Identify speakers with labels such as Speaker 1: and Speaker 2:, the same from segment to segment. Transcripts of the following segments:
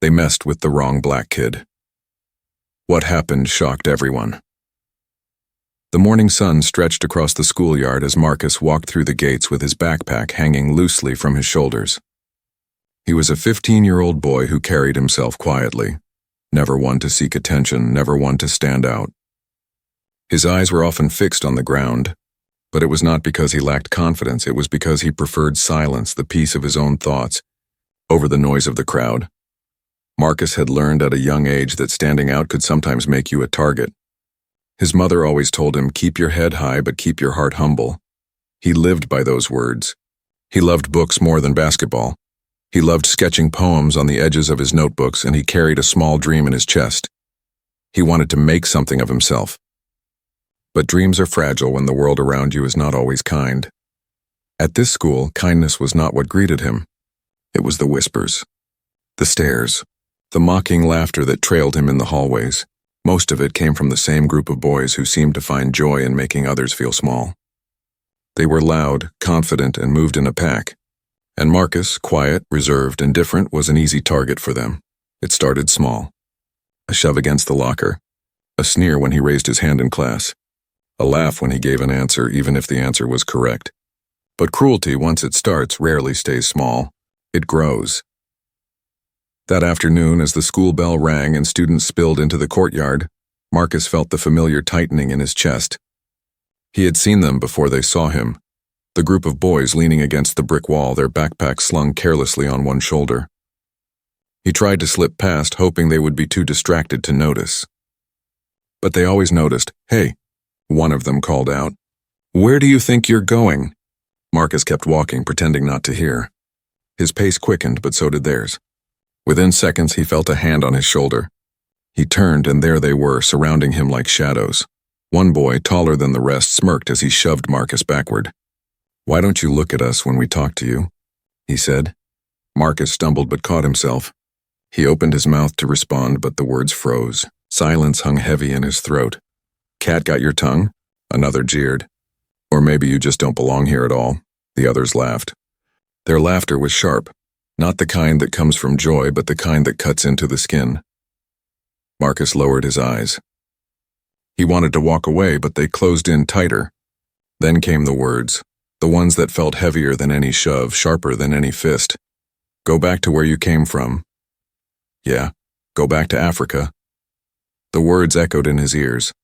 Speaker 1: They messed with the wrong black kid. What happened shocked everyone. The morning sun stretched across the schoolyard as Marcus walked through the gates with his backpack hanging loosely from his shoulders. He was a 15-year-old boy who carried himself quietly, never one to seek attention, never one to stand out. His eyes were often fixed on the ground, but it was not because he lacked confidence, it was because he preferred silence, the peace of his own thoughts, over the noise of the crowd. Marcus had learned at a young age that standing out could sometimes make you a target. His mother always told him, keep your head high but keep your heart humble. He lived by those words. He loved books more than basketball. He loved sketching poems on the edges of his notebooks, and he carried a small dream in his chest. He wanted to make something of himself. But dreams are fragile when the world around you is not always kind. At this school, kindness was not what greeted him. It was the whispers, the stares, the mocking laughter that trailed him in the hallways. Most of it came from the same group of boys who seemed to find joy in making others feel small. They were loud, confident, and moved in a pack. And Marcus, quiet, reserved, and different, was an easy target for them. It started small. A shove against the locker. A sneer when he raised his hand in class. A laugh when he gave an answer, even if the answer was correct. But cruelty, once it starts, rarely stays small. It grows. That afternoon, as the school bell rang and students spilled into the courtyard, Marcus felt the familiar tightening in his chest. He had seen them before they saw him. The group of boys leaning against the brick wall, their backpacks slung carelessly on one shoulder. He tried to slip past, hoping they would be too distracted to notice. But they always noticed. Hey, one of them called out. Where do you think you're going? Marcus kept walking, pretending not to hear. His pace quickened, but so did theirs. Within seconds, he felt a hand on his shoulder. He turned, and there they were, surrounding him like shadows. One boy, taller than the rest, smirked as he shoved Marcus backward. Why don't you look at us when we talk to you? He said. Marcus stumbled but caught himself. He opened his mouth to respond, but the words froze. Silence hung heavy in his throat. Cat got your tongue? Another jeered. Or maybe you just don't belong here at all. The others laughed. Their laughter was sharp. Not the kind that comes from joy, but the kind that cuts into the skin. Marcus lowered his eyes. He wanted to walk away, but they closed in tighter. Then came the words, the ones that felt heavier than any shove, sharper than any fist. Go back to where you came from. Yeah, go back to Africa. The words echoed in his ears.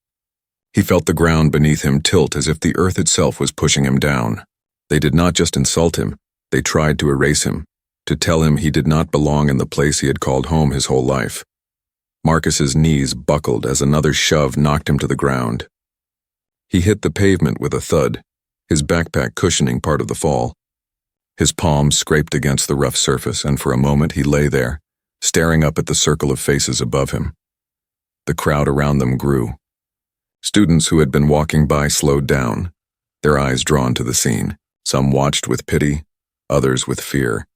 Speaker 1: He felt the ground beneath him tilt as if the earth itself was pushing him down. They did not just insult him, they tried to erase him. To tell him he did not belong in the place he had called home his whole life. Marcus's knees buckled as another shove knocked him to the ground. He hit the pavement with a thud, his backpack cushioning part of the fall. His palms scraped against the rough surface, and for a moment he lay there, staring up at the circle of faces above him. The crowd around them grew. Students who had been walking by slowed down, their eyes drawn to the scene. Some watched with pity, others with fear,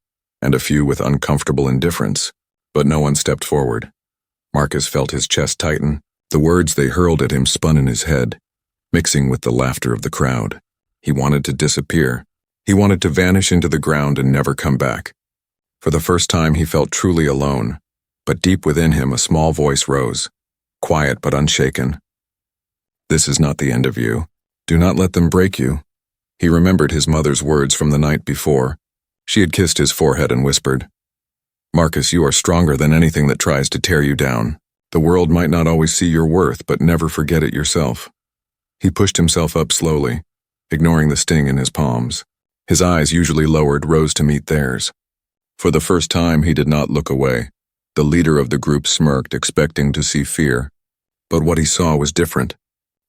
Speaker 1: and a few with uncomfortable indifference, but no one stepped forward. Marcus felt his chest tighten. The words they hurled at him spun in his head, mixing with the laughter of the crowd. He wanted to disappear. He wanted to vanish into the ground and never come back. For the first time he felt truly alone, but deep within him a small voice rose, quiet but unshaken. This is not the end of you. Do not let them break you. He remembered his mother's words from the night before. She had kissed his forehead and whispered, Marcus, you are stronger than anything that tries to tear you down. The world might not always see your worth, but never forget it yourself. He pushed himself up slowly, ignoring the sting in his palms. His eyes, usually lowered, rose to meet theirs. For the first time, he did not look away. The leader of the group smirked, expecting to see fear. But what he saw was different.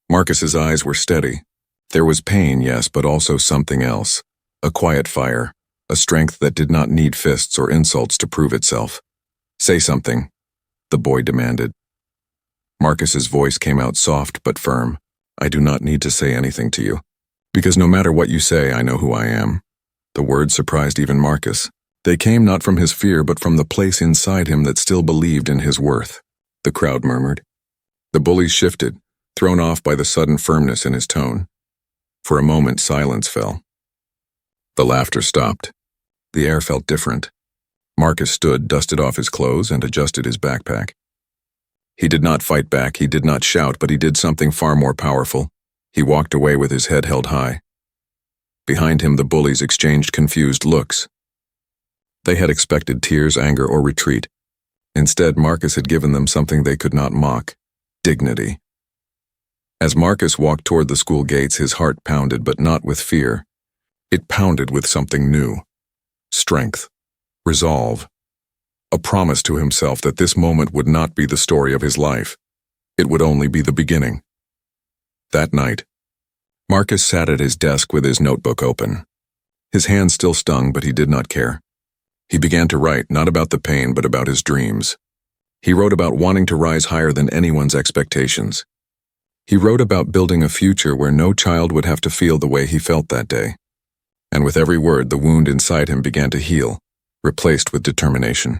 Speaker 1: Marcus's eyes were steady. There was pain, yes, but also something else. A quiet fire. A strength that did not need fists or insults to prove itself. Say something, the boy demanded. Marcus's voice came out soft but firm. I do not need to say anything to you. Because no matter what you say, I know who I am. The words surprised even Marcus. They came not from his fear, but from the place inside him that still believed in his worth. The crowd murmured. The bullies shifted, thrown off by the sudden firmness in his tone. For a moment, silence fell. The laughter stopped. The air felt different. Marcus stood, dusted off his clothes, and adjusted his backpack. He did not fight back, he did not shout, but he did something far more powerful. He walked away with his head held high. Behind him, the bullies exchanged confused looks. They had expected tears, anger, or retreat. Instead, Marcus had given them something they could not mock: dignity. As Marcus walked toward the school gates, his heart pounded, but not with fear. It pounded with something new: strength, resolve, a promise to himself that this moment would not be the story of his life. It would only be the beginning. That night, Marcus sat at his desk with his notebook open. His hand still stung, but he did not care. He began to write, not about the pain, but about his dreams. He wrote about wanting to rise higher than anyone's expectations. He wrote about building a future where no child would have to feel the way he felt that day. And with every word, the wound inside him began to heal, replaced with determination.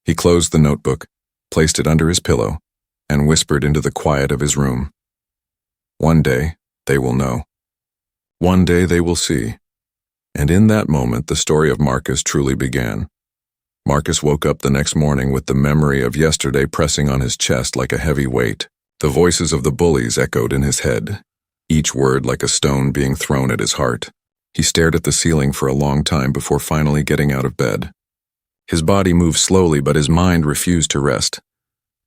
Speaker 1: He closed the notebook, placed it under his pillow, and whispered into the quiet of his room. One day, they will know. One day they will see. And in that moment, the story of Marcus truly began. Marcus woke up the next morning with the memory of yesterday pressing on his chest like a heavy weight. The voices of the bullies echoed in his head, each word like a stone being thrown at his heart. He stared at the ceiling for a long time before finally getting out of bed. His body moved slowly, but his mind refused to rest.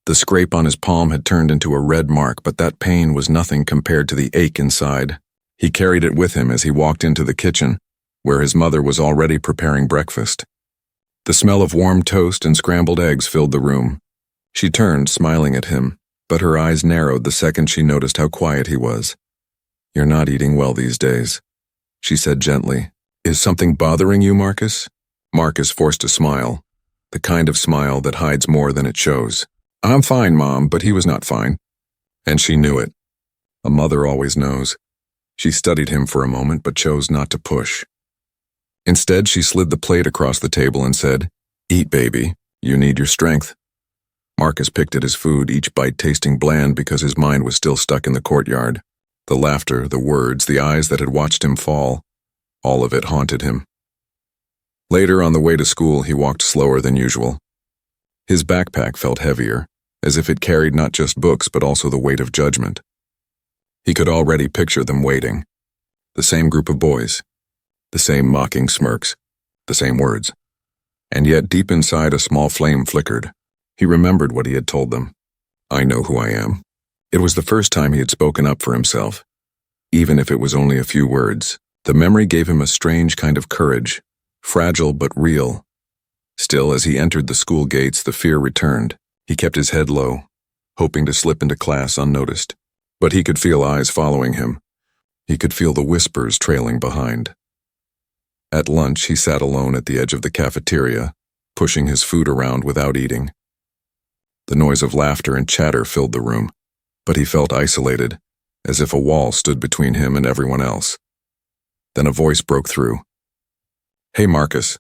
Speaker 1: The scrape on his palm had turned into a red mark, but that pain was nothing compared to the ache inside. He carried it with him as he walked into the kitchen, where his mother was already preparing breakfast. The smell of warm toast and scrambled eggs filled the room. She turned, smiling at him, but her eyes narrowed the second she noticed how quiet he was. "You're not eating well these days," she said gently. "Is something bothering you, Marcus?" Marcus forced a smile, the kind of smile that hides more than it shows. "I'm fine, Mom," but he was not fine. And she knew it. A mother always knows. She studied him for a moment, but chose not to push. Instead, she slid the plate across the table and said, "Eat, baby. You need your strength." Marcus picked at his food, each bite tasting bland because his mind was still stuck in the courtyard. The laughter, the words, the eyes that had watched him fall, all of it haunted him. Later, on the way to school, he walked slower than usual. His backpack felt heavier, as if it carried not just books but also the weight of judgment. He could already picture them waiting. The same group of boys. The same mocking smirks. The same words. And yet, deep inside, a small flame flickered. He remembered what he had told them. "I know who I am." It was the first time he had spoken up for himself. Even if it was only a few words, the memory gave him a strange kind of courage, fragile but real. Still, as he entered the school gates, the fear returned. He kept his head low, hoping to slip into class unnoticed. But he could feel eyes following him. He could feel the whispers trailing behind. At lunch, he sat alone at the edge of the cafeteria, pushing his food around without eating. The noise of laughter and chatter filled the room, but he felt isolated, as if a wall stood between him and everyone else. Then a voice broke through. "Hey, Marcus."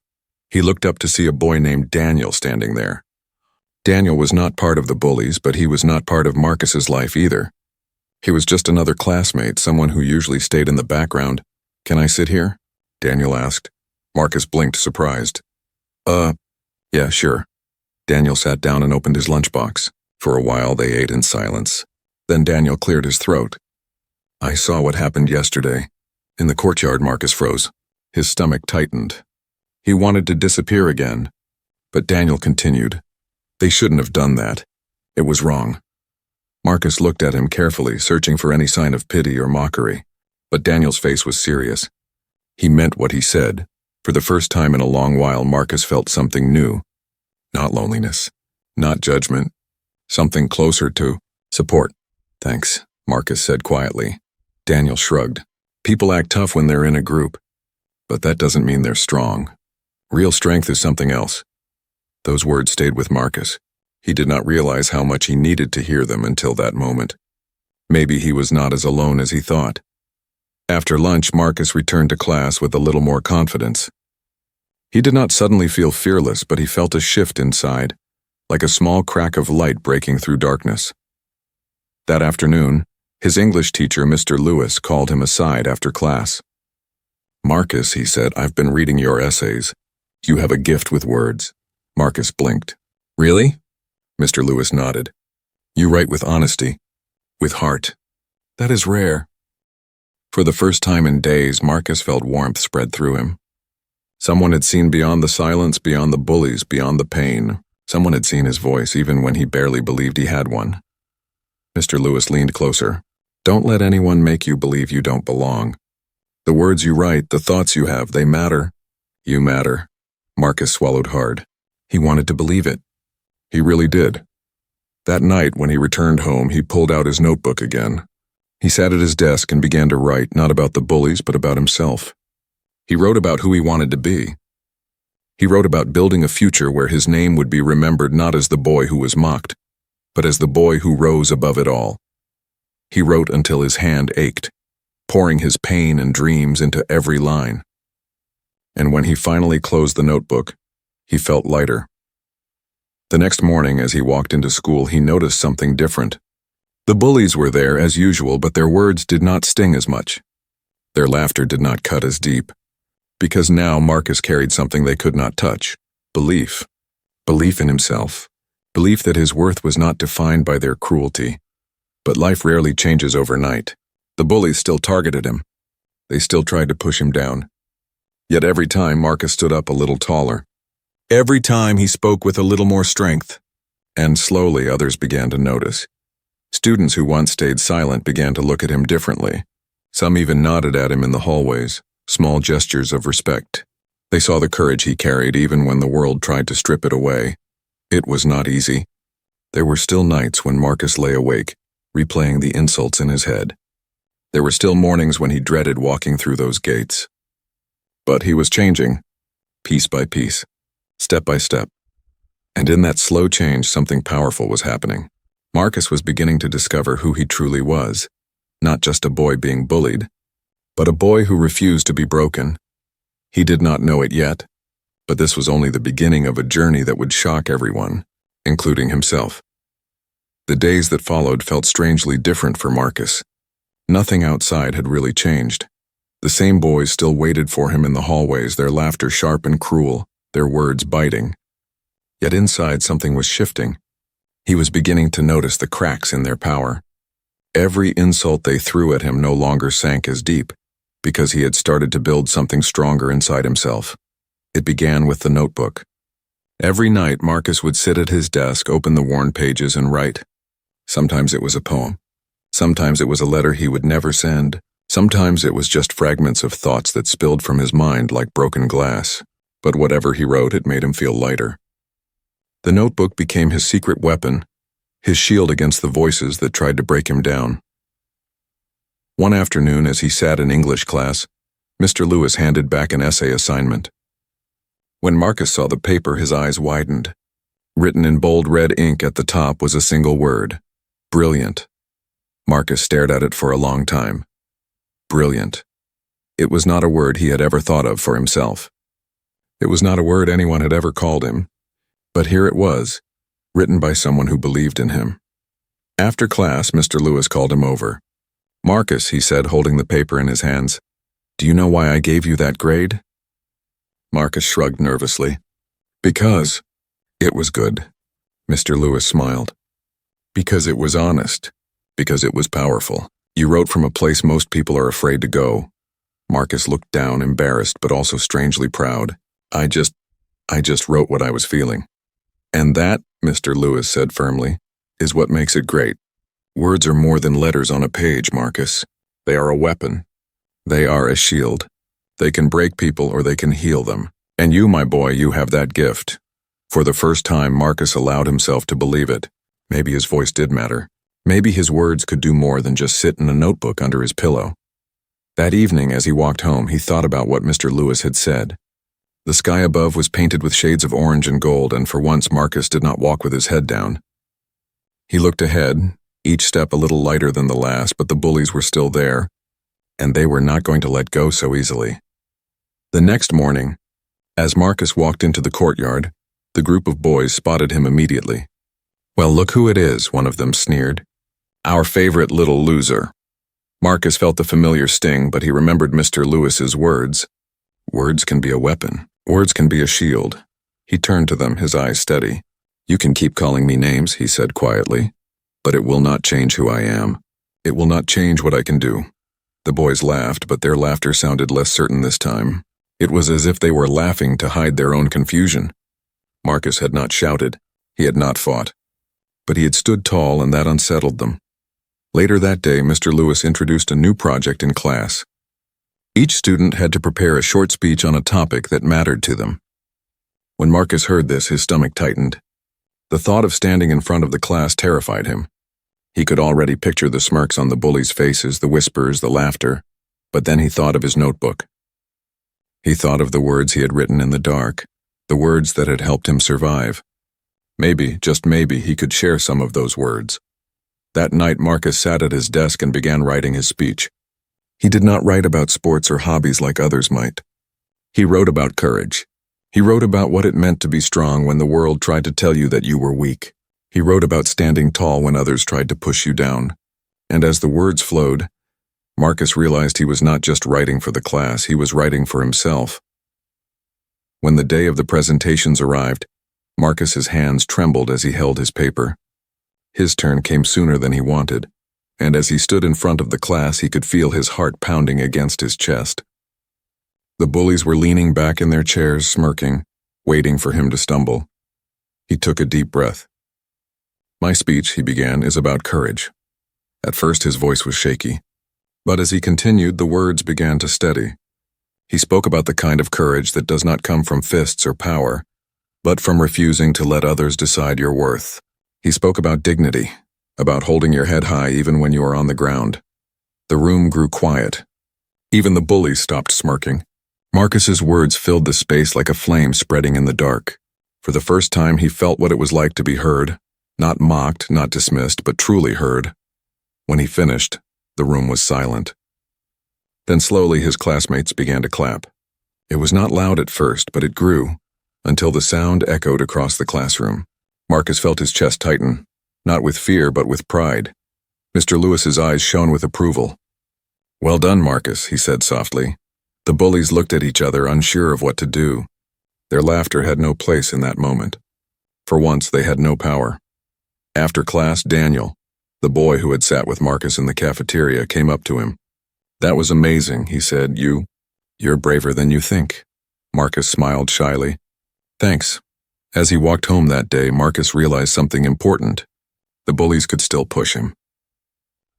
Speaker 1: He looked up to see a boy named Daniel standing there. Daniel was not part of the bullies, but he was not part of Marcus's life either. He was just another classmate, someone who usually stayed in the background. "Can I sit here?" Daniel asked. Marcus blinked, surprised. Yeah, sure." Daniel sat down and opened his lunchbox. For a while, they ate in silence. Then Daniel cleared his throat. "I saw what happened yesterday." In the courtyard, Marcus froze. His stomach tightened. He wanted to disappear again. But Daniel continued. "They shouldn't have done that. It was wrong." Marcus looked at him carefully, searching for any sign of pity or mockery. But Daniel's face was serious. He meant what he said. For the first time in a long while, Marcus felt something new. Not loneliness. Not judgment. Something closer to support. "Thanks," Marcus said quietly. Daniel shrugged. "People act tough when they're in a group. But that doesn't mean they're strong. Real strength is something else." Those words stayed with Marcus. He did not realize how much he needed to hear them until that moment. Maybe he was not as alone as he thought. After lunch, Marcus returned to class with a little more confidence. He did not suddenly feel fearless, but he felt a shift inside, like a small crack of light breaking through darkness. That afternoon, his English teacher, Mr. Lewis, called him aside after class. "Marcus," he said, "I've been reading your essays. You have a gift with words. Marcus blinked. Really? Mr. Lewis nodded. You write with honesty. With heart. That is rare. For the first time in days, Marcus felt warmth spread through him. Someone had seen beyond the silence, beyond the bullies, beyond the pain. Someone had seen his voice, even when he barely believed he had one. Mr. Lewis leaned closer. Don't let anyone make you believe you don't belong. The words you write, the thoughts you have, they matter. You matter. Marcus swallowed hard. He wanted to believe it. He really did. That night, when he returned home, he pulled out his notebook again. He sat at his desk and began to write, not about the bullies, but about himself. He wrote about who he wanted to be. He wrote about building a future where his name would be remembered not as the boy who was mocked, but as the boy who rose above it all. He wrote until his hand ached, pouring his pain and dreams into every line. And when he finally closed the notebook, he felt lighter. The next morning, as he walked into school, he noticed something different. The bullies were there as usual, but their words did not sting as much. Their laughter did not cut as deep. Because now Marcus carried something they could not touch. Belief. Belief in himself. Belief that his worth was not defined by their cruelty. But life rarely changes overnight. The bullies still targeted him. They still tried to push him down. Yet every time Marcus stood up a little taller. Every time he spoke with a little more strength. And slowly others began to notice. Students who once stayed silent began to look at him differently. Some even nodded at him in the hallways, small gestures of respect. They saw the courage he carried even when the world tried to strip it away. It was not easy. There were still nights when Marcus lay awake, replaying the insults in his head. There were still mornings when he dreaded walking through those gates. But he was changing, piece by piece, step by step. And in that slow change, something powerful was happening. Marcus was beginning to discover who he truly was, not just a boy being bullied, but a boy who refused to be broken. He did not know it yet, but this was only the beginning of a journey that would shock everyone, including himself. The days that followed felt strangely different for Marcus. Nothing outside had really changed. The same boys still waited for him in the hallways, their laughter sharp and cruel, their words biting. Yet inside something was shifting. He was beginning to notice the cracks in their power. Every insult they threw at him no longer sank as deep, because he had started to build something stronger inside himself. It began with the notebook. Every night, Marcus would sit at his desk, open the worn pages, and write. Sometimes it was a poem. Sometimes it was a letter he would never send. Sometimes it was just fragments of thoughts that spilled from his mind like broken glass. But whatever he wrote, it made him feel lighter. The notebook became his secret weapon, his shield against the voices that tried to break him down. One afternoon, as he sat in English class, Mr. Lewis handed back an essay assignment. When Marcus saw the paper, his eyes widened. Written in bold red ink at the top was a single word: brilliant. Marcus stared at it for a long time. Brilliant. It was not a word he had ever thought of for himself. It was not a word anyone had ever called him. But here it was, written by someone who believed in him. After class, Mr. Lewis called him over. Marcus, he said, holding the paper in his hands, do you know why I gave you that grade? Marcus shrugged nervously. Because it was good. Mr. Lewis smiled. Because it was honest. Because it was powerful. You wrote from a place most people are afraid to go. Marcus looked down, embarrassed, but also strangely proud. I just wrote what I was feeling. And that, Mr. Lewis said firmly, is what makes it great. Words are more than letters on a page, Marcus. They are a weapon. They are a shield. They can break people or they can heal them. And you, my boy, you have that gift. For the first time, Marcus allowed himself to believe it. Maybe his voice did matter. Maybe his words could do more than just sit in a notebook under his pillow. That evening, as he walked home, he thought about what Mr. Lewis had said. The sky above was painted with shades of orange and gold, and for once Marcus did not walk with his head down. He looked ahead, each step a little lighter than the last, but the bullies were still there, and they were not going to let go so easily. The next morning, as Marcus walked into the courtyard, the group of boys spotted him immediately. Well, look who it is, one of them sneered. Our favorite little loser. Marcus felt the familiar sting, but he remembered Mr. Lewis's words. Words can be a weapon. Words can be a shield. He turned to them, his eyes steady. "You can keep calling me names," he said quietly, "but it will not change who I am. It will not change what I can do." The boys laughed, but their laughter sounded less certain this time. It was as if they were laughing to hide their own confusion. Marcus had not shouted. He had not fought. But he had stood tall, and that unsettled them. Later that day, Mr. Lewis introduced a new project in class. Each student had to prepare a short speech on a topic that mattered to them. When Marcus heard this, his stomach tightened. The thought of standing in front of the class terrified him. He could already picture the smirks on the bullies' faces, the whispers, the laughter, but then he thought of his notebook. He thought of the words he had written in the dark, the words that had helped him survive. Maybe, just maybe, he could share some of those words. That night, Marcus sat at his desk and began writing his speech. He did not write about sports or hobbies like others might. He wrote about courage. He wrote about what it meant to be strong when the world tried to tell you that you were weak. He wrote about standing tall when others tried to push you down. And as the words flowed, Marcus realized he was not just writing for the class, he was writing for himself. When the day of the presentations arrived, Marcus's hands trembled as he held his paper. His turn came sooner than he wanted, and as he stood in front of the class, he could feel his heart pounding against his chest. The bullies were leaning back in their chairs, smirking, waiting for him to stumble. He took a deep breath. "My speech," he began, "is about courage." At first his voice was shaky, but as he continued, the words began to steady. He spoke about the kind of courage that does not come from fists or power, but from refusing to let others decide your worth. He spoke about dignity, about holding your head high even when you are on the ground. The room grew quiet. Even the bullies stopped smirking. Marcus's words filled the space like a flame spreading in the dark. For the first time, he felt what it was like to be heard. Not mocked, not dismissed, but truly heard. When he finished, the room was silent. Then slowly his classmates began to clap. It was not loud at first, but it grew, until the sound echoed across the classroom. Marcus felt his chest tighten, not with fear, but with pride. Mr. Lewis's eyes shone with approval. "Well done, Marcus," he said softly. The bullies looked at each other, unsure of what to do. Their laughter had no place in that moment. For once, they had no power. After class, Daniel, the boy who had sat with Marcus in the cafeteria, came up to him. "That was amazing," he said. You're braver than you think." Marcus smiled shyly. "Thanks." As he walked home that day, Marcus realized something important. The bullies could still push him.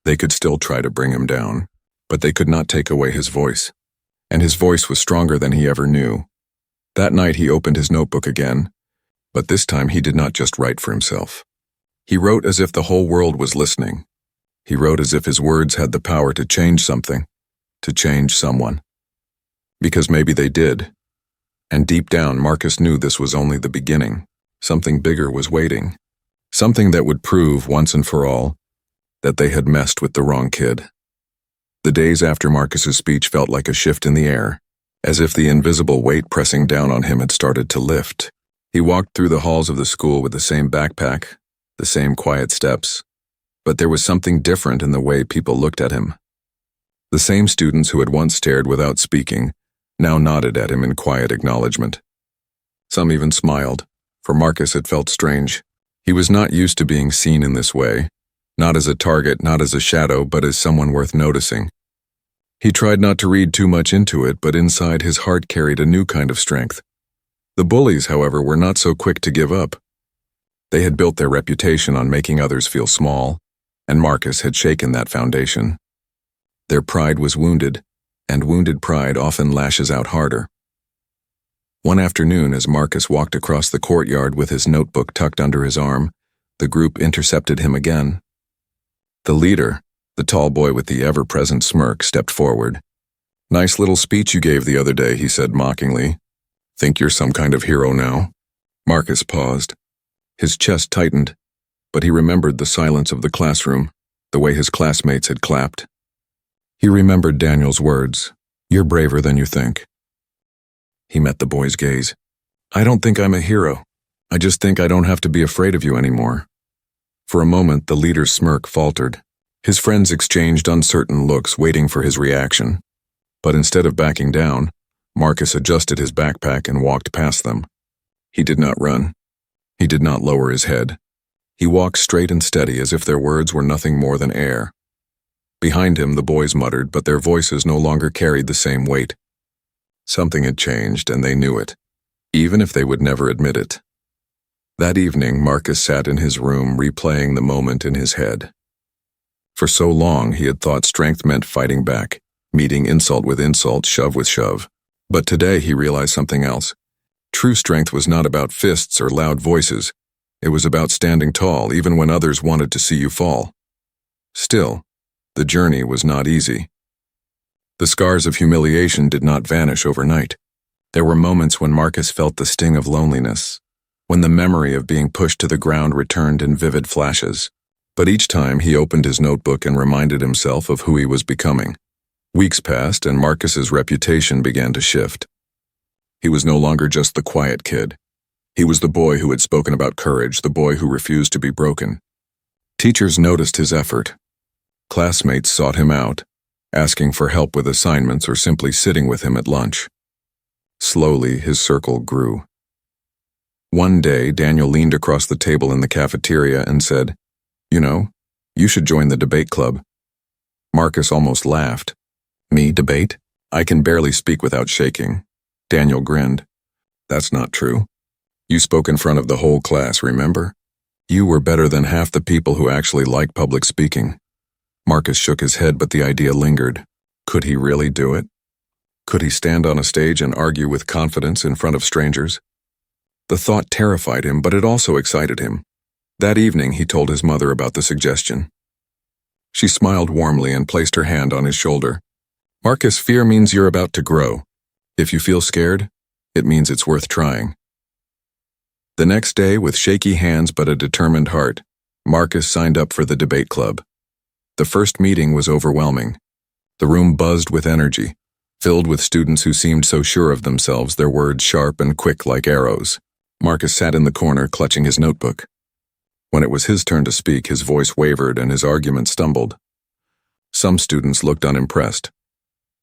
Speaker 1: They could still try to bring him down, but they could not take away his voice. And his voice was stronger than he ever knew. That night he opened his notebook again, but this time he did not just write for himself. He wrote as if the whole world was listening. He wrote as if his words had the power to change something, to change someone. Because maybe they did. And deep down, Marcus knew this was only the beginning. Something bigger was waiting. Something that would prove, once and for all, that they had messed with the wrong kid. The days after Marcus's speech felt like a shift in the air, as if the invisible weight pressing down on him had started to lift. He walked through the halls of the school with the same backpack, the same quiet steps, but there was something different in the way people looked at him. The same students who had once stared without speaking now nodded at him in quiet acknowledgement. Some even smiled. For Marcus it felt strange. He was not used to being seen in this way, not as a target, not as a shadow, but as someone worth noticing. He tried not to read too much into it, but inside his heart carried a new kind of strength. The bullies, however, were not so quick to give up. They had built their reputation on making others feel small, and Marcus had shaken that foundation. Their pride was wounded, and wounded pride often lashes out harder. One afternoon, as Marcus walked across the courtyard with his notebook tucked under his arm, the group intercepted him again. The leader, the tall boy with the ever-present smirk, stepped forward. "Nice little speech you gave the other day," he said mockingly. "Think you're some kind of hero now?" Marcus paused. His chest tightened, but he remembered the silence of the classroom, the way his classmates had clapped. He remembered Daniel's words, "You're braver than you think." He met the boy's gaze. "I don't think I'm a hero. I just think I don't have to be afraid of you anymore." For a moment, the leader's smirk faltered. His friends exchanged uncertain looks, waiting for his reaction. But instead of backing down, Marcus adjusted his backpack and walked past them. He did not run. He did not lower his head. He walked straight and steady as if their words were nothing more than air. Behind him, the boys muttered, but their voices no longer carried the same weight. Something had changed, and they knew it, even if they would never admit it. That evening, Marcus sat in his room, replaying the moment in his head. For so long, he had thought strength meant fighting back, meeting insult with insult, shove with shove. But today, he realized something else. True strength was not about fists or loud voices. It was about standing tall, even when others wanted to see you fall. Still, the journey was not easy. The scars of humiliation did not vanish overnight. There were moments when Marcus felt the sting of loneliness, when the memory of being pushed to the ground returned in vivid flashes. But each time he opened his notebook and reminded himself of who he was becoming. Weeks passed and Marcus's reputation began to shift. He was no longer just the quiet kid. He was the boy who had spoken about courage, the boy who refused to be broken. Teachers noticed his effort. Classmates sought him out, asking for help with assignments or simply sitting with him at lunch. Slowly, his circle grew. One day, Daniel leaned across the table in the cafeteria and said, "You know, you should join the debate club." Marcus almost laughed. "Me, debate? I can barely speak without shaking." Daniel grinned. "That's not true. You spoke in front of the whole class, remember? You were better than half the people who actually like public speaking." Marcus shook his head, but the idea lingered. Could he really do it? Could he stand on a stage and argue with confidence in front of strangers? The thought terrified him, but it also excited him. That evening, he told his mother about the suggestion. She smiled warmly and placed her hand on his shoulder. "Marcus, fear means you're about to grow. If you feel scared, it means it's worth trying." The next day, with shaky hands but a determined heart, Marcus signed up for the debate club. The first meeting was overwhelming. The room buzzed with energy, filled with students who seemed so sure of themselves, their words sharp and quick like arrows. Marcus sat in the corner, clutching his notebook. When it was his turn to speak, his voice wavered and his argument stumbled. Some students looked unimpressed.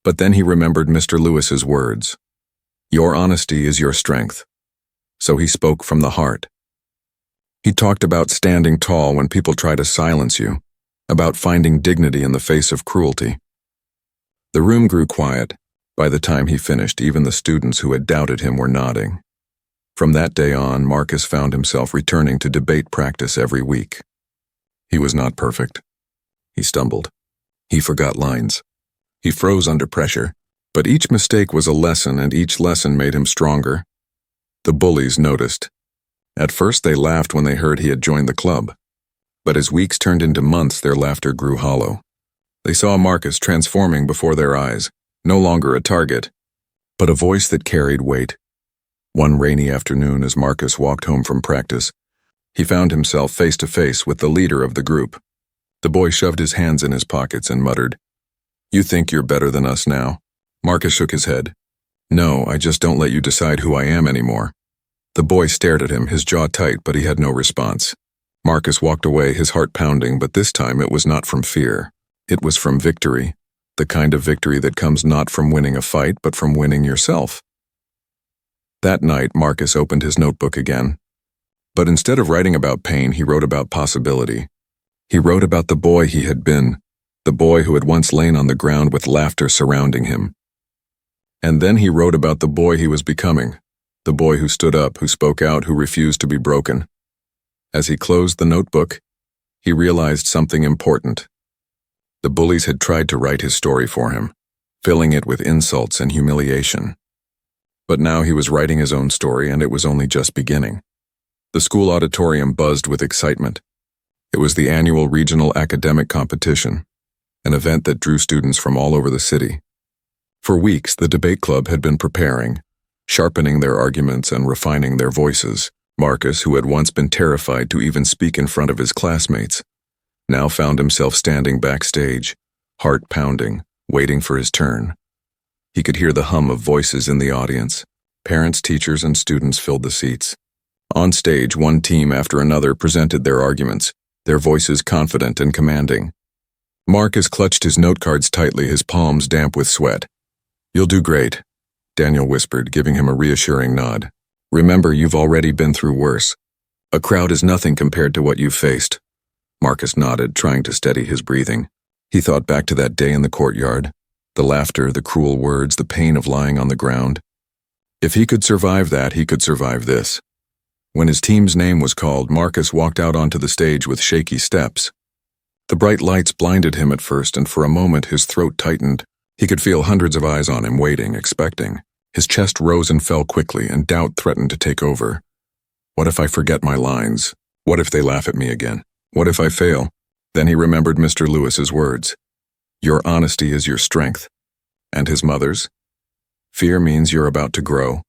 Speaker 1: But then he remembered Mr. Lewis's words. "Your honesty is your strength." So he spoke from the heart. He talked about standing tall when people try to silence you, about finding dignity in the face of cruelty. The room grew quiet. By the time he finished, even the students who had doubted him were nodding. From that day on, Marcus found himself returning to debate practice every week. He was not perfect. He stumbled. He forgot lines. He froze under pressure. But each mistake was a lesson, and each lesson made him stronger. The bullies noticed. At first, they laughed when they heard he had joined the club. But as weeks turned into months, their laughter grew hollow. They saw Marcus transforming before their eyes, no longer a target, but a voice that carried weight. One rainy afternoon, as Marcus walked home from practice, he found himself face to face with the leader of the group. The boy shoved his hands in his pockets and muttered, "You think you're better than us now?" Marcus shook his head. "No, I just don't let you decide who I am anymore." The boy stared at him, his jaw tight, but he had no response. Marcus walked away, his heart pounding, but this time it was not from fear. It was from victory, the kind of victory that comes not from winning a fight, but from winning yourself. That night, Marcus opened his notebook again. But instead of writing about pain, he wrote about possibility. He wrote about the boy he had been, the boy who had once lain on the ground with laughter surrounding him. And then he wrote about the boy he was becoming, the boy who stood up, who spoke out, who refused to be broken. As he closed the notebook, he realized something important. The bullies had tried to write his story for him, filling it with insults and humiliation. But now he was writing his own story, and it was only just beginning. The school auditorium buzzed with excitement. It was the annual regional academic competition, an event that drew students from all over the city. For weeks, the debate club had been preparing, sharpening their arguments and refining their voices. Marcus, who had once been terrified to even speak in front of his classmates, now found himself standing backstage, heart pounding, waiting for his turn. He could hear the hum of voices in the audience. Parents, teachers, and students filled the seats. On stage, one team after another presented their arguments, their voices confident and commanding. Marcus clutched his note cards tightly, his palms damp with sweat. "You'll do great," Daniel whispered, giving him a reassuring nod. Remember, you've already been through worse. A crowd is nothing compared to what you've faced. Marcus nodded, trying to steady his breathing. He thought back to that day in the courtyard, the laughter, the cruel words, the pain of lying on the ground. If he could survive that, he could survive this. When his team's name was called, Marcus walked out onto the stage with shaky steps. The bright lights blinded him at first, and for a moment his throat tightened. He could feel hundreds of eyes on him, waiting, expecting. His chest rose and fell quickly, and doubt threatened to take over. What if I forget my lines? What if they laugh at me again? What if I fail? Then he remembered Mr. Lewis's words. Your honesty is your strength. And his mother's? Fear means you're about to grow.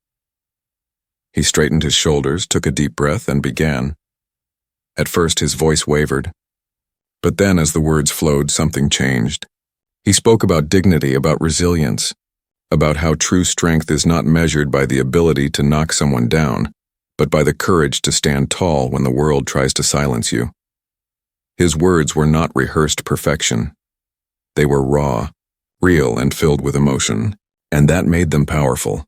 Speaker 1: He straightened his shoulders, took a deep breath, and began. At first his voice wavered. But then as the words flowed, something changed. He spoke about dignity, about resilience, about how true strength is not measured by the ability to knock someone down, but by the courage to stand tall when the world tries to silence you. His words were not rehearsed perfection. They were raw, real, and filled with emotion, and that made them powerful.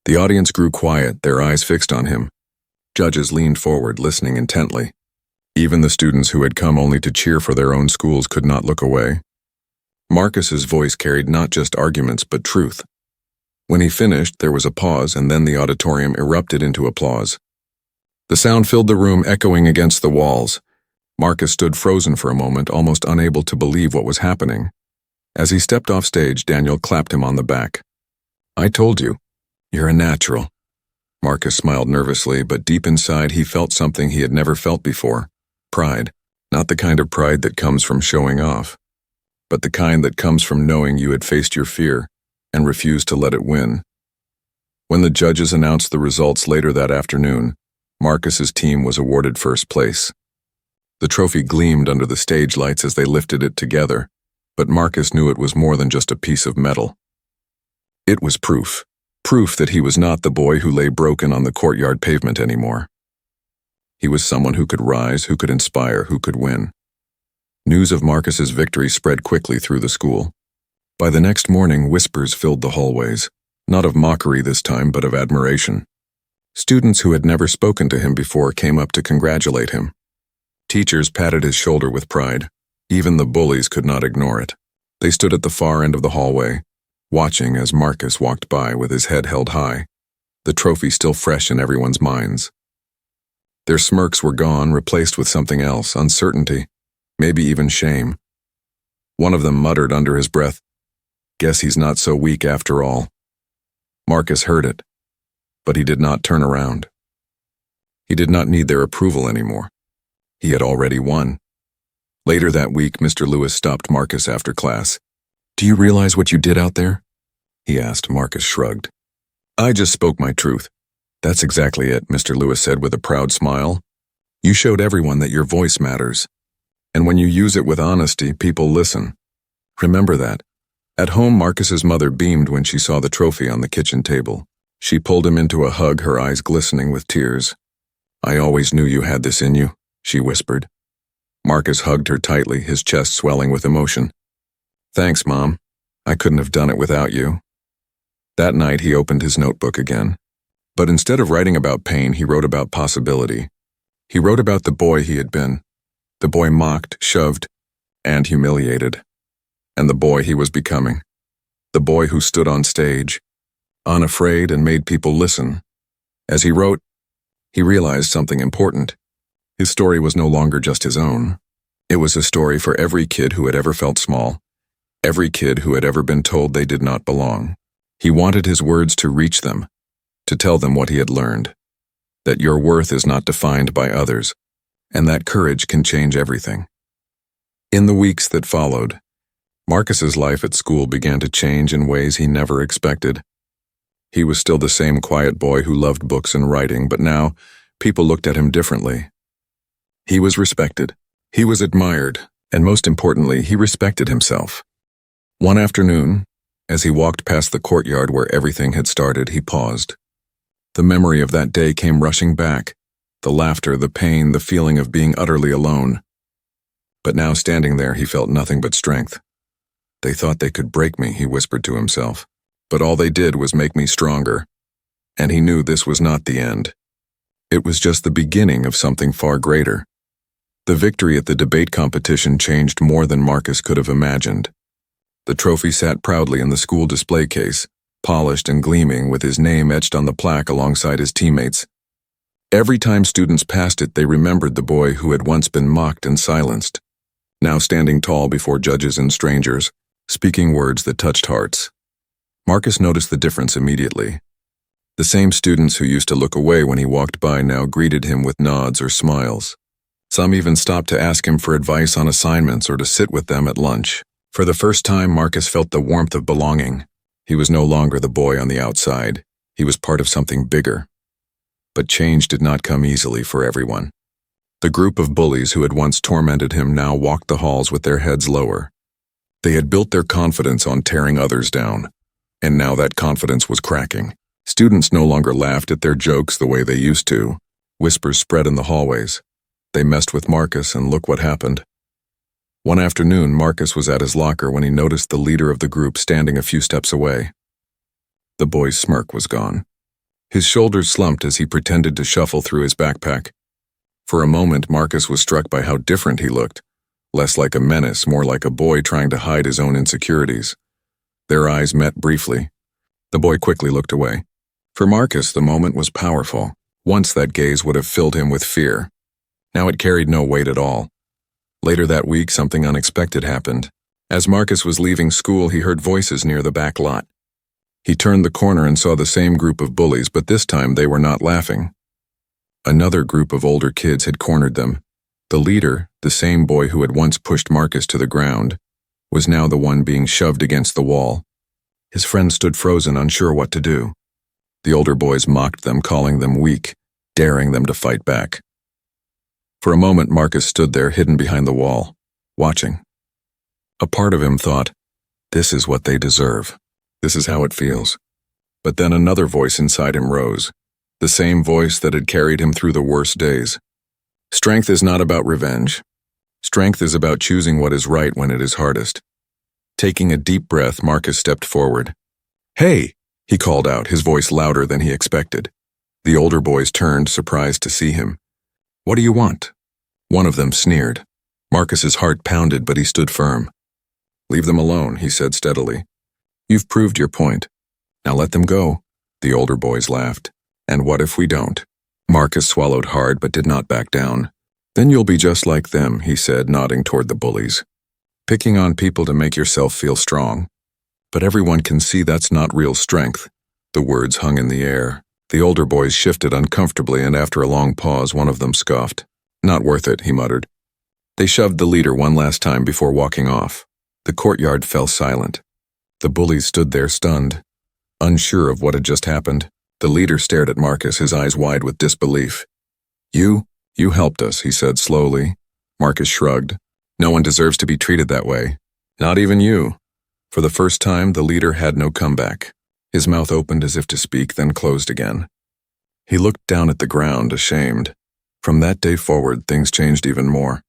Speaker 1: The audience grew quiet, their eyes fixed on him. Judges leaned forward, listening intently. Even the students who had come only to cheer for their own schools could not look away. Marcus's voice carried not just arguments but truth. When he finished, there was a pause, and then the auditorium erupted into applause. The sound filled the room, echoing against the walls. Marcus stood frozen for a moment, almost unable to believe what was happening. As he stepped off stage, Daniel clapped him on the back. I told you. You're a natural. Marcus smiled nervously, but deep inside he felt something he had never felt before. Pride. Not the kind of pride that comes from showing off, but the kind that comes from knowing you had faced your fear and refused to let it win. When the judges announced the results later that afternoon, Marcus's team was awarded first place. The trophy gleamed under the stage lights as they lifted it together, but Marcus knew it was more than just a piece of metal. It was proof that he was not the boy who lay broken on the courtyard pavement anymore. He was someone who could rise, who could inspire, who could win. News of Marcus's victory spread quickly through the school. By the next morning, whispers filled the hallways, not of mockery this time, but of admiration. Students who had never spoken to him before came up to congratulate him. Teachers patted his shoulder with pride. Even the bullies could not ignore it. They stood at the far end of the hallway, watching as Marcus walked by with his head held high, the trophy still fresh in everyone's minds. Their smirks were gone, replaced with something else, uncertainty, maybe even shame. One of them muttered under his breath, "Guess he's not so weak after all." Marcus heard it, but he did not turn around. He did not need their approval anymore. He had already won. Later that week, Mr. Lewis stopped Marcus after class. "Do you realize what you did out there?" he asked. Marcus shrugged. "I just spoke my truth." "That's exactly it," Mr. Lewis said with a proud smile. "You showed everyone that your voice matters. And when you use it with honesty, people listen. Remember that." At home, Marcus's mother beamed when she saw the trophy on the kitchen table. She pulled him into a hug, her eyes glistening with tears. "I always knew you had this in you," she whispered. Marcus hugged her tightly, his chest swelling with emotion. "Thanks, Mom. I couldn't have done it without you." That night, he opened his notebook again. But instead of writing about pain, he wrote about possibility. He wrote about the boy he had been, the boy mocked, shoved, and humiliated, and the boy he was becoming, the boy who stood on stage, unafraid, and made people listen. As he wrote, he realized something important. His story was no longer just his own. It was a story for every kid who had ever felt small, every kid who had ever been told they did not belong. He wanted his words to reach them, to tell them what he had learned, that your worth is not defined by others, and that courage can change everything. In the weeks that followed, Marcus's life at school began to change in ways he never expected. He was still the same quiet boy who loved books and writing, but now people looked at him differently. He was respected, he was admired, and most importantly, he respected himself. One afternoon, as he walked past the courtyard where everything had started, he paused. The memory of that day came rushing back, the laughter, the pain, the feeling of being utterly alone. But now standing there, he felt nothing but strength. "They thought they could break me," he whispered to himself, "but all they did was make me stronger." And he knew this was not the end. It was just the beginning of something far greater. The victory at the debate competition changed more than Marcus could have imagined. The trophy sat proudly in the school display case, polished and gleaming with his name etched on the plaque alongside his teammates. Every time students passed it, they remembered the boy who had once been mocked and silenced, now standing tall before judges and strangers, speaking words that touched hearts. Marcus noticed the difference immediately. The same students who used to look away when he walked by now greeted him with nods or smiles. Some even stopped to ask him for advice on assignments or to sit with them at lunch. For the first time, Marcus felt the warmth of belonging. He was no longer the boy on the outside. He was part of something bigger. But change did not come easily for everyone. The group of bullies who had once tormented him now walked the halls with their heads lower. They had built their confidence on tearing others down, and now that confidence was cracking. Students no longer laughed at their jokes the way they used to. Whispers spread in the hallways. They messed with Marcus, and look what happened. One afternoon, Marcus was at his locker when he noticed the leader of the group standing a few steps away. The boy's smirk was gone. His shoulders slumped as he pretended to shuffle through his backpack. For a moment, Marcus was struck by how different he looked. Less like a menace, more like a boy trying to hide his own insecurities. Their eyes met briefly. The boy quickly looked away. For Marcus, the moment was powerful. Once that gaze would have filled him with fear. Now it carried no weight at all. Later that week, something unexpected happened. As Marcus was leaving school, he heard voices near the back lot. He turned the corner and saw the same group of bullies, but this time they were not laughing. Another group of older kids had cornered them. The leader, the same boy who had once pushed Marcus to the ground, was now the one being shoved against the wall. His friends stood frozen, unsure what to do. The older boys mocked them, calling them weak, daring them to fight back. For a moment, Marcus stood there, hidden behind the wall, watching. A part of him thought, "This is what they deserve. This is how it feels." But then another voice inside him rose, the same voice that had carried him through the worst days. Strength is not about revenge. Strength is about choosing what is right when it is hardest. Taking a deep breath, Marcus stepped forward. "Hey!" he called out, his voice louder than he expected. The older boys turned, surprised to see him. "What do you want?" One of them sneered. Marcus's heart pounded, but he stood firm. "Leave them alone," he said steadily. "You've proved your point. Now let them go." The older boys laughed. "And what if we don't?" Marcus swallowed hard but did not back down. "Then you'll be just like them," he said, nodding toward the bullies. "Picking on people to make yourself feel strong. But everyone can see that's not real strength." The words hung in the air. The older boys shifted uncomfortably, and after a long pause, one of them scoffed. "Not worth it," he muttered. They shoved the leader one last time before walking off. The courtyard fell silent. The bullies stood there stunned, unsure of what had just happened. The leader stared at Marcus, his eyes wide with disbelief. You helped us," he said slowly. Marcus shrugged. "No one deserves to be treated that way. Not even you." For the first time, the leader had no comeback. His mouth opened as if to speak, then closed again. He looked down at the ground, ashamed. From that day forward, things changed even more.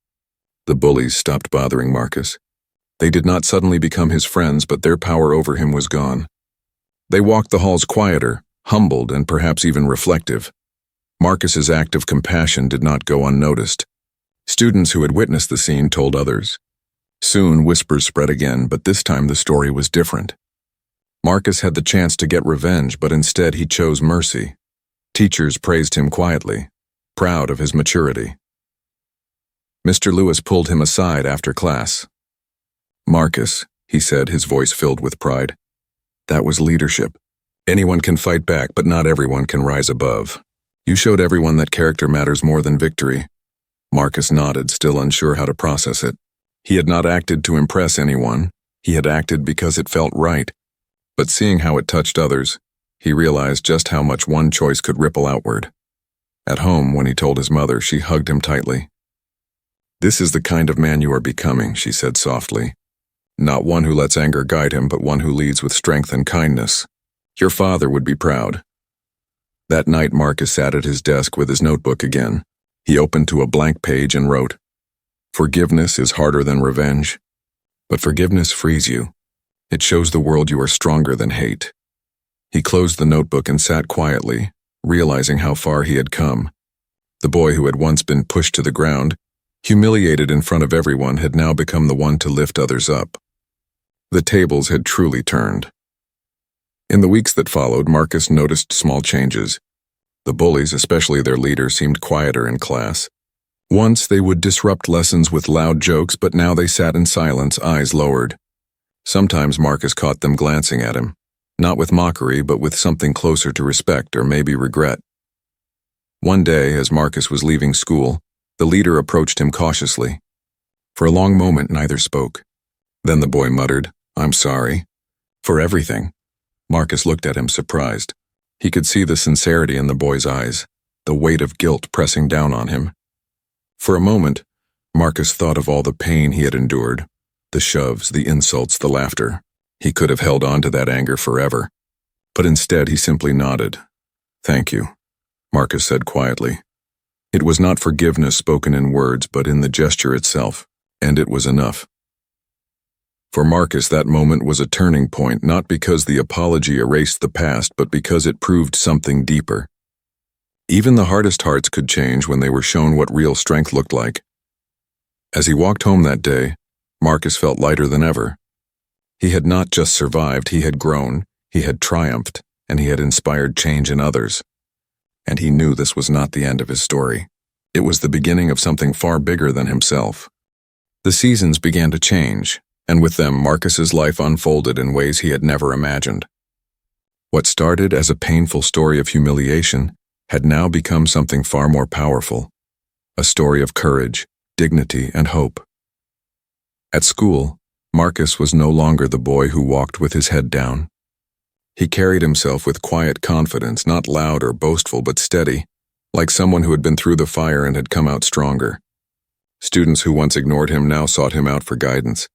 Speaker 1: The bullies stopped bothering Marcus. They did not suddenly become his friends, but their power over him was gone. They walked the halls quieter, humbled, and perhaps even reflective. Marcus's act of compassion did not go unnoticed. Students who had witnessed the scene told others. Soon, whispers spread again, but this time the story was different. Marcus had the chance to get revenge, but instead he chose mercy. Teachers praised him quietly, proud of his maturity. Mr. Lewis pulled him aside after class. "Marcus," he said, his voice filled with pride. "That was leadership. Anyone can fight back, but not everyone can rise above. You showed everyone that character matters more than victory." Marcus nodded, still unsure how to process it. He had not acted to impress anyone. He had acted because it felt right. But seeing how it touched others, he realized just how much one choice could ripple outward. At home, when he told his mother, she hugged him tightly. "This is the kind of man you are becoming," she said softly. "Not one who lets anger guide him, but one who leads with strength and kindness. Your father would be proud." That night, Marcus sat at his desk with his notebook again. He opened to a blank page and wrote, "Forgiveness is harder than revenge, but forgiveness frees you. It shows the world you are stronger than hate." He closed the notebook and sat quietly, realizing how far he had come. The boy who had once been pushed to the ground, humiliated in front of everyone, had now become the one to lift others up. The tables had truly turned. In the weeks that followed, Marcus noticed small changes. The bullies, especially their leader, seemed quieter in class. Once they would disrupt lessons with loud jokes, but now they sat in silence, eyes lowered. Sometimes Marcus caught them glancing at him, not with mockery, but with something closer to respect or maybe regret. One day, as Marcus was leaving school, the leader approached him cautiously. For a long moment, neither spoke. Then the boy muttered, "I'm sorry." "For everything." Marcus looked at him, surprised. He could see the sincerity in the boy's eyes, the weight of guilt pressing down on him. For a moment, Marcus thought of all the pain he had endured, the shoves, the insults, the laughter. He could have held on to that anger forever. But instead, he simply nodded. "Thank you," Marcus said quietly. It was not forgiveness spoken in words, but in the gesture itself, and it was enough. For Marcus, that moment was a turning point, not because the apology erased the past, but because it proved something deeper. Even the hardest hearts could change when they were shown what real strength looked like. As he walked home that day, Marcus felt lighter than ever. He had not just survived, he had grown, he had triumphed, and he had inspired change in others. And he knew this was not the end of his story. It was the beginning of something far bigger than himself. The seasons began to change, and with them Marcus's life unfolded in ways he had never imagined. What started as a painful story of humiliation had now become something far more powerful, a story of courage, dignity, and hope. At school, Marcus was no longer the boy who walked with his head down. He carried himself with quiet confidence, not loud or boastful, but steady, like someone who had been through the fire and had come out stronger. Students who once ignored him now sought him out for guidance.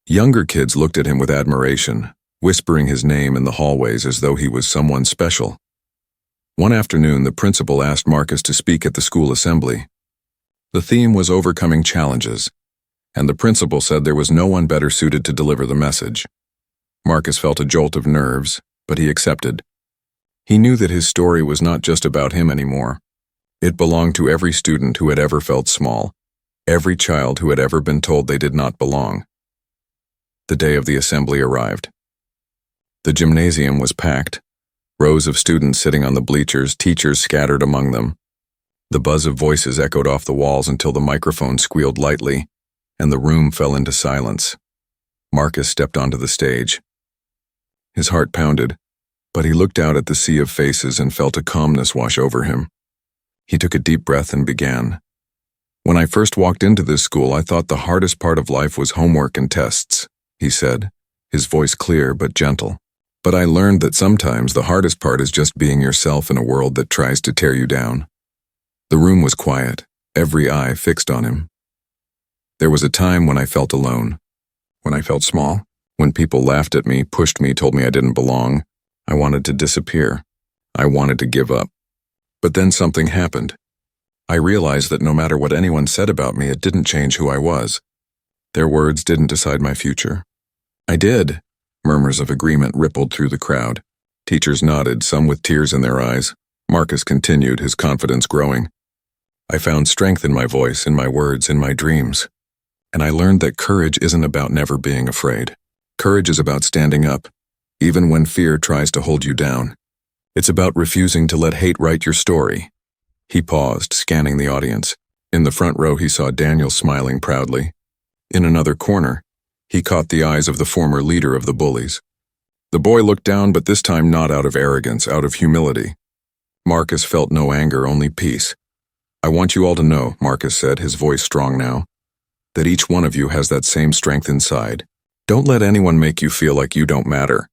Speaker 1: Younger kids looked at him with admiration, whispering his name in the hallways as though he was someone special. One afternoon, the principal asked Marcus to speak at the school assembly. The theme was overcoming challenges, and the principal said there was no one better suited to deliver the message. Marcus felt a jolt of nerves, but he accepted. He knew that his story was not just about him anymore. It belonged to every student who had ever felt small, every child who had ever been told they did not belong. The day of the assembly arrived. The gymnasium was packed. Rows of students sitting on the bleachers, teachers scattered among them. The buzz of voices echoed off the walls until the microphone squealed lightly, and the room fell into silence. Marcus stepped onto the stage. His heart pounded, but he looked out at the sea of faces and felt a calmness wash over him. He took a deep breath and began. "When I first walked into this school, I thought the hardest part of life was homework and tests," he said, his voice clear but gentle. "But I learned that sometimes the hardest part is just being yourself in a world that tries to tear you down." The room was quiet, every eye fixed on him. "There was a time when I felt alone, when I felt small, when people laughed at me, pushed me, told me I didn't belong. I wanted to disappear. I wanted to give up. But then something happened. I realized that no matter what anyone said about me, it didn't change who I was. Their words didn't decide my future. I did." Murmurs of agreement rippled through the crowd. Teachers nodded, some with tears in their eyes. Marcus continued, his confidence growing. "I found strength in my voice, in my words, in my dreams. And I learned that courage isn't about never being afraid. Courage is about standing up, even when fear tries to hold you down. It's about refusing to let hate write your story." He paused, scanning the audience. In the front row, he saw Daniel smiling proudly. In another corner, he caught the eyes of the former leader of the bullies. The boy looked down, but this time not out of arrogance, out of humility. Marcus felt no anger, only peace. "I want you all to know," Marcus said, his voice strong now, "that each one of you has that same strength inside. Don't let anyone make you feel like you don't matter.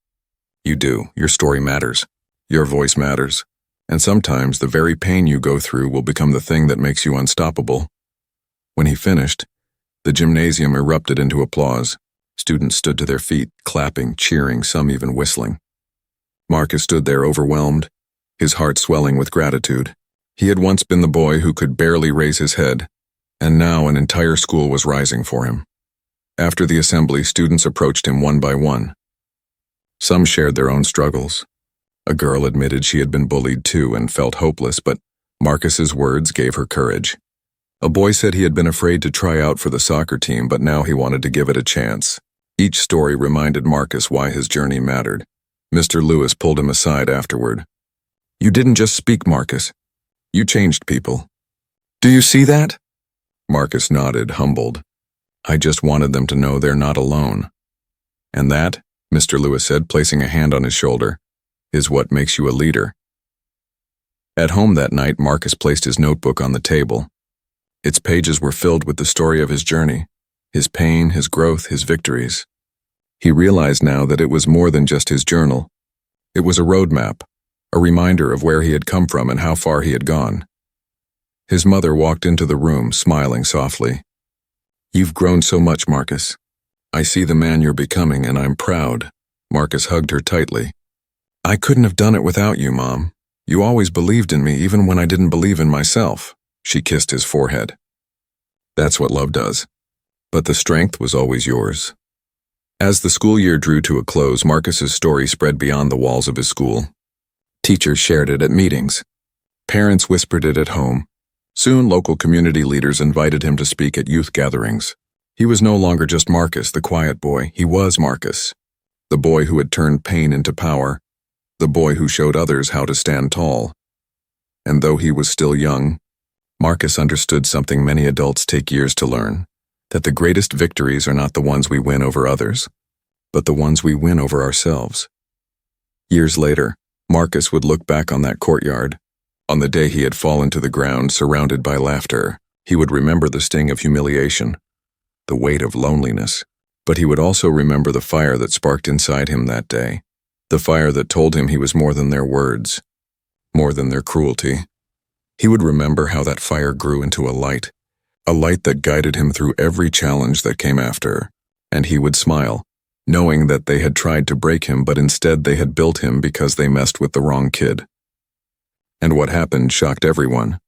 Speaker 1: You do. Your story matters. Your voice matters. And sometimes the very pain you go through will become the thing that makes you unstoppable." When he finished, the gymnasium erupted into applause. Students stood to their feet, clapping, cheering, some even whistling. Marcus stood there overwhelmed, his heart swelling with gratitude. He had once been the boy who could barely raise his head, and now an entire school was rising for him. After the assembly, students approached him one by one. Some shared their own struggles. A girl admitted she had been bullied too and felt hopeless, but Marcus's words gave her courage. A boy said he had been afraid to try out for the soccer team, but now he wanted to give it a chance. Each story reminded Marcus why his journey mattered. Mr. Lewis pulled him aside afterward. "You didn't just speak, Marcus. You changed people. Do you see that?" Marcus nodded, humbled. "I just wanted them to know they're not alone." "And that," Mr. Lewis said, placing a hand on his shoulder, "is what makes you a leader." At home that night, Marcus placed his notebook on the table. Its pages were filled with the story of his journey, his pain, his growth, his victories. He realized now that it was more than just his journal. It was a roadmap, a reminder of where he had come from and how far he had gone. His mother walked into the room, smiling softly. "You've grown so much, Marcus. I see the man you're becoming, and I'm proud." Marcus hugged her tightly. "I couldn't have done it without you, Mom. You always believed in me, even when I didn't believe in myself." She kissed his forehead. "That's what love does. But the strength was always yours." As the school year drew to a close, Marcus's story spread beyond the walls of his school. Teachers shared it at meetings. Parents whispered it at home. Soon, local community leaders invited him to speak at youth gatherings. He was no longer just Marcus, the quiet boy. He was Marcus, the boy who had turned pain into power, the boy who showed others how to stand tall. And though he was still young, Marcus understood something many adults take years to learn, that the greatest victories are not the ones we win over others, but the ones we win over ourselves. Years later, Marcus would look back on that courtyard. On the day he had fallen to the ground, surrounded by laughter, he would remember the sting of humiliation, the weight of loneliness, but he would also remember the fire that sparked inside him that day, the fire that told him he was more than their words, more than their cruelty. He would remember how that fire grew into a light that guided him through every challenge that came after, and he would smile, knowing that they had tried to break him, but instead they had built him because they messed with the wrong kid. And what happened shocked everyone.